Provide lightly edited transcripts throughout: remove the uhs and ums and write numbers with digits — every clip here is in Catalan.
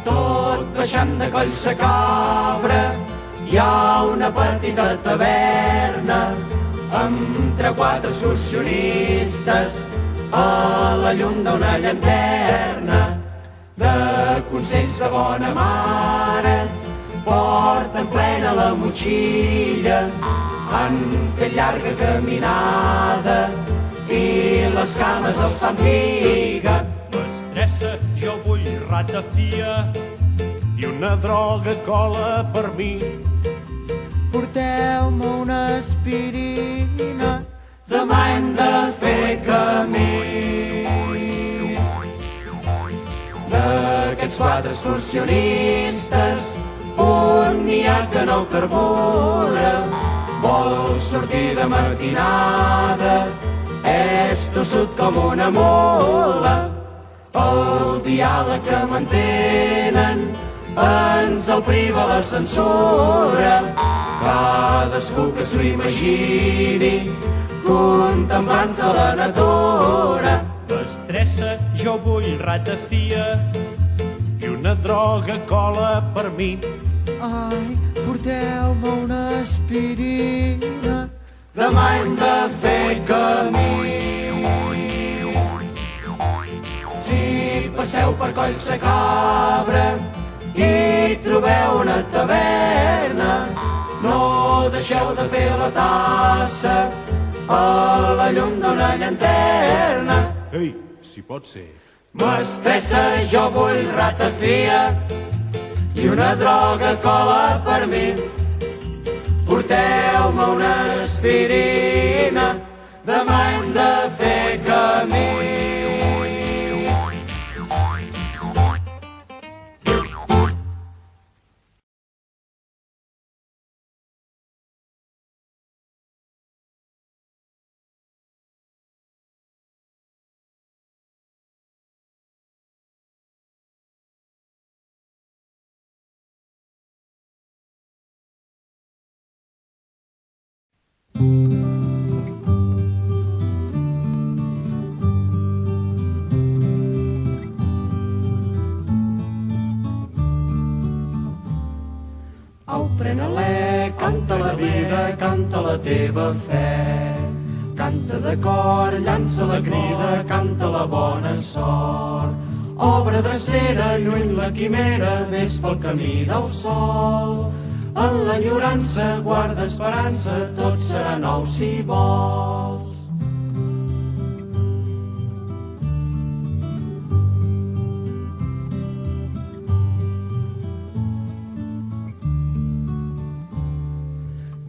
Tot baixant de Collsacabra hi ha una petita taverna amb 3-4 excursionistes a la llum d'una llanterna. De consells de bona mare porten plena la motxilla, han fet llarga caminada i les cames els fan figa. Mestressa, jo vull ratafia i una droga cola per mi. Porteu-me una aspirina, demà hem de fer camí. D'aquests 4 excursionistes, un n'hi ha que no carbura, vol sortir de matinada, és tossut com una mula. El diàleg que mantenen ens el priva la censura. Cadascú que s'ho imagini contemplant-se la natura. Mestressa, jo vull ratafia I una droga cola per mi. ai, porteu-me una aspirina. Demà hem de fer camí. Si passeu per Collsacabra i trobeu una taverna, no deixeu de fer la tassa a la llum d'una llanterna. Ei, si pot ser. Mestressa, jo vull ratafia i una droga cola per mi. Porteu-me una aspirina, demà hem de fer camí. Au, pren-la, canta la vida, canta la teva fe. Canta de cor, llança la crida, canta la bona sort. Obre drecera, lluny la quimera, ves pel camí del sol. En l'enyorança guarda esperança, tot serà nou si vols.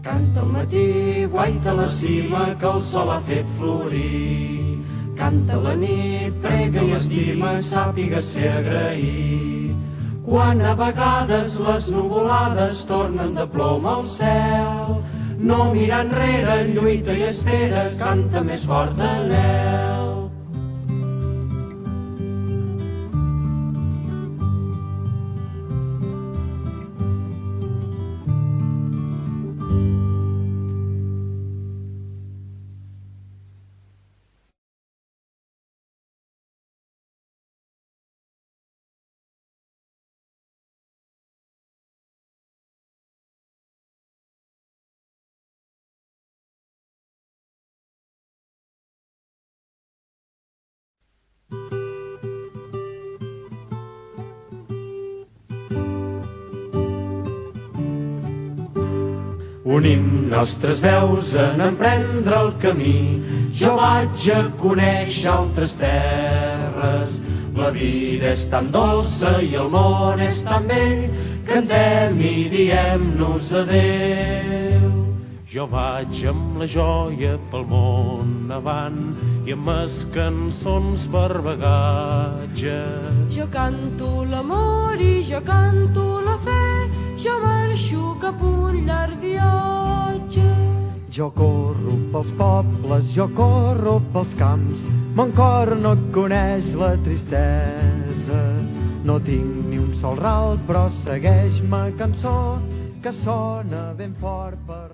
Canta al matí, guaita la cima que el sol ha fet florir. Canta la nit, prega i estima, sàpiga ser agraït. Quan a vegades les nuvolades tornen de plom al cel, no mira enrere, lluita i espera, canta més fort l'el. Unim nostres veus en emprendre el camí. Jo vaig a conèixer altres terres. La vida és tan dolça i el món és tan vell. Cantem i diem-nos adéu. Jo vaig amb la joia pel món avant i amb les cançons per bagatge. Jo canto l'amor i jo canto la fe, jo marxo cap un llarg viatge. Jo corro pels pobles, jo corro pels camps, mon cor no coneix la tristesa. No tinc ni un sol ral, però segueix-me cançó que sona ben fort per